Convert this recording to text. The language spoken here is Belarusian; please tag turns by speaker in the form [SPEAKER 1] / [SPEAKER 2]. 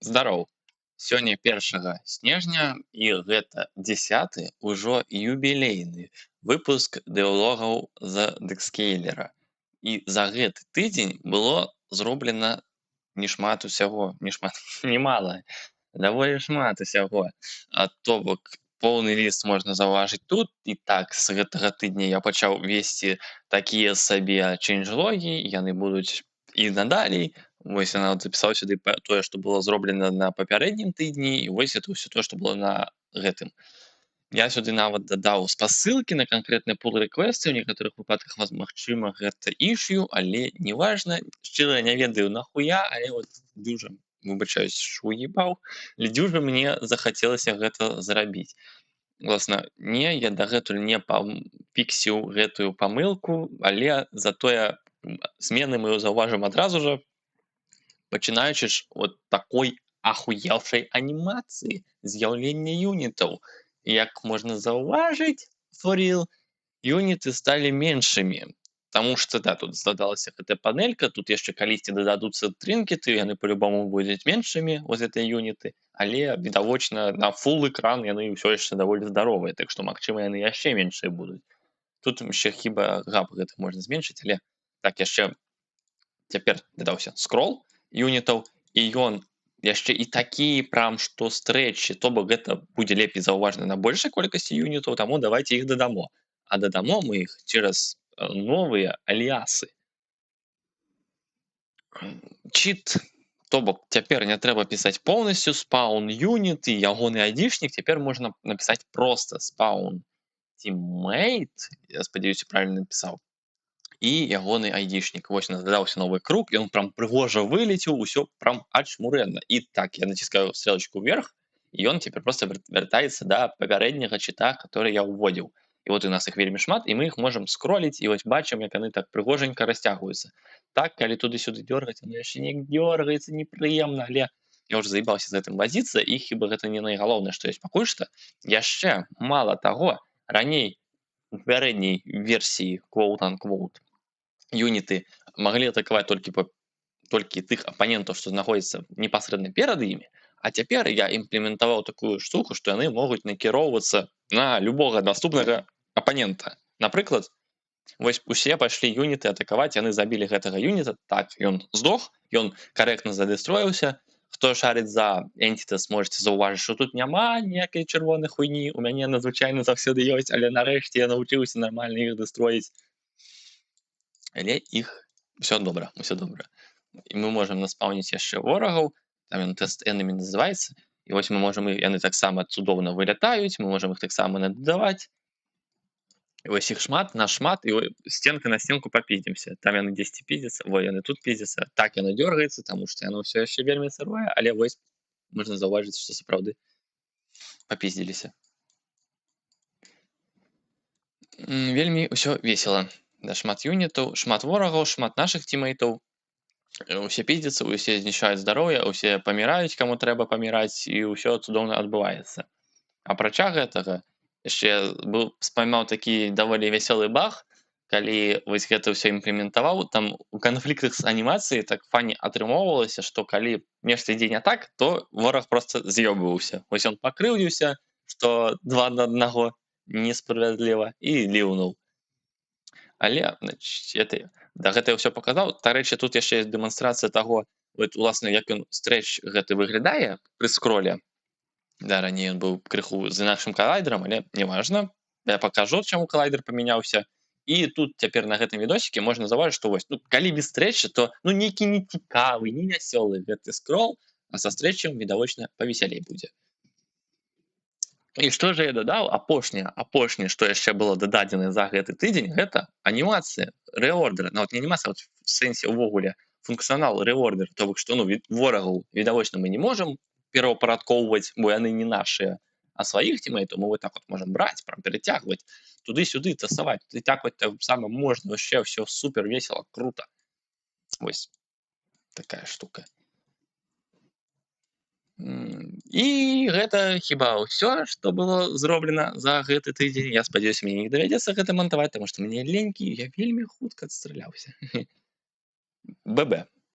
[SPEAKER 1] Здароў. Сёння 1 снежня і гэта 10 ўжо юбілейны выпуск дыалогаў з Дэкскейлера. І за гэты тыдзень было зроблена не шмат усяго, не шмат, немала, даволі шмат усяго. То бок поўны ліст можна заўважыць тут. І так з гэтага тыдня я пачаў весці такія сабе чэйнджлогі, яны будуць і надалей. Вось я нават запісаў сюды тое, што было зроблена на папярэднім тыдні, і вось это ўсё тое, што было на гэтым. Я сюды нават дадаў спасылкі на канкрэтныя pull рэквесты, у некаторых выпадках магчыма гэта issue, але неважна, шчыра не ведаю нахуя, але вот дужа, выбачаюсь, що уебаў, але дужа мне захацелася гэта зрабіць. Уласна, не, я дагэтуль не фіксіў гэтую памылку, але затое змены мы заўважым адразу жа, пачынаючы ж от такой ахуелшай анімацыі з'яўлення юнітаў. Як можна заўважыць, for real, юніты сталі меншымі. Таму што да, тут задалася гэтая панелька, тут яшчэ калісьці дададуцца трынкеты, яны по-любому будуць меншымі, вось гэтыя юніты, але відавочна на фул экран яны ўсё яшчэ даволі здаровыя, так што магчыма яны яшчэ меншыя будуць. Тут яшчэ хіба гап гэта можна зменшыць, але так яшчэ цяпер дадаўся скрол юнітаў, і ён яшчэ і такі прям што стрэчы, то бок гэта будзе лепей заўважна на большай колькасці юнітаў, таму давайте іх дадамо. А дадамо мы іх цераз новыя аліясы. Чіт, то бок цяпер не трэба пісаць поўнасцю спаун юніт і ягоны айдішнік, цяпер можна напісаць проста спаун teammate, я спадзяюся, правільна напісаў, і ягоны айдішнік. Вось у нас дадаўся новы круг, ён прям прыгожа вылецеў, усё прям ачмурэнна. І так я націскаю стрэлачку вверх, і ён цяпер проста вяртаецца да папярэдняга чыта, который я ўводзіў. І вот у нас іх вельмі шмат, і мы іх можам скроліць, і вось бачым, як яны так прыгожанька расцягваюцца. Так, калі туды-сюды дёргаць, яно яшчэ не дёргаецца, непрыемна, але я ўжо заебаўся з гэтым вазіцца, і хіба гэта не найгалоўнае, што ёсць пакуль што. Яшчэ мала таго, раней у папярэдняй версіі quote-unquote юніты маглі атакаваць толькі тых апанентаў, што знаходзяцца непасрэдна перад імі, а цяпер я імплементаваў такую штуку, што яны могуць накіроўвацца на любога наступнага апанента. Напрыклад, вось усе пайшлі юніты атакаваць, яны забілі гэтага юніта, так, ён здох, ён карэктна задэстроіўся. Хто шарыць за Entitas, можете заўважыць, што тут няма ніякай чырвонай хуйні, у мяне надзвычайна заўсёды ёсць, але нарэшце я навучыўся нармальна іх дэстроіць. Але іх ўсё добра, ўсё добра. І мы можам наспаўніць яшчэ ворагаў, там ён тест enemy называецца, і вось мы можам, яны таксама цудоўна вылятаюць, мы можам іх таксама нададаваць. І вось іх шмат, нас шмат, і сценка на сценку папіздзімся. Там яны дзесьці піздзяцца, во яны тут піздзяцца, так яно дёргаецца, таму што яно ўсё яшчэ вельмі сырое, але вось можна заўважыць, што сапраўды папіздзіліся. Вельмі ўсё весела. Да, шмат юнітаў, шмат ворагаў, шмат нашых тімейтаў. Усе піздзяцца, усе знішчаюць здароўе, усе паміраюць, каму трэба паміраць, і ўсё цудоўна адбываецца. Апрача гэтага, яшчэ я спамінаў такі даволі вясёлы баг, калі вось гэта ўсё імплементаваў, там у канфліктах з анімацыяй так фані атрымоўвалася, што калі нешта ідзе не так, то вораг проста з'ёбваўся. Вось ён пакрыўдзіўся, што 2 на 1 несправядліва, і ліўнуў. Але да гэта я ўсё паказаў. Дарэчы, тут яшчэ ёсць дэманстрацыя таго, вот, уласна, як ён стрэч гэты выглядае пры скроле. Да, раней ён быў крыху з інакшым калайдерам, але неважна. Я пакажу, чаму калайдер памяняўся. І тут цяпер на гэтым відосікі можна заўважыць, што вось, калі без стрэчы, то нейкі не цікавы, не вясёлы гэты скрол, а са стрэчам відавочна павесялей будзе. І што ж я дадаў? Апошняе, што яшчэ было дададзена за гэты тыдзень, гэта анімацыя рэордера. Нават не анімацыя, в сэнсе ўвогуле функцыянал рэордер. То бок, што ворагаў відавочна мы не можам пераўпарадкоўваць, бо яны не нашыя, а сваіх тімейтаў мы вот так вот можам браць, прям перацягваць, туды-сюды тасаваць, тыцякваць так сама можна, вообще ўсё супер весела, круто. Вось такая штука. І гэта хіба ўсё, што было зроблена за гэты тыдзень. Я спадзяюся, мне не давядзецца гэта мантаваць, таму што мне ленькі, я вельмі хутка адстраляўся. ББ.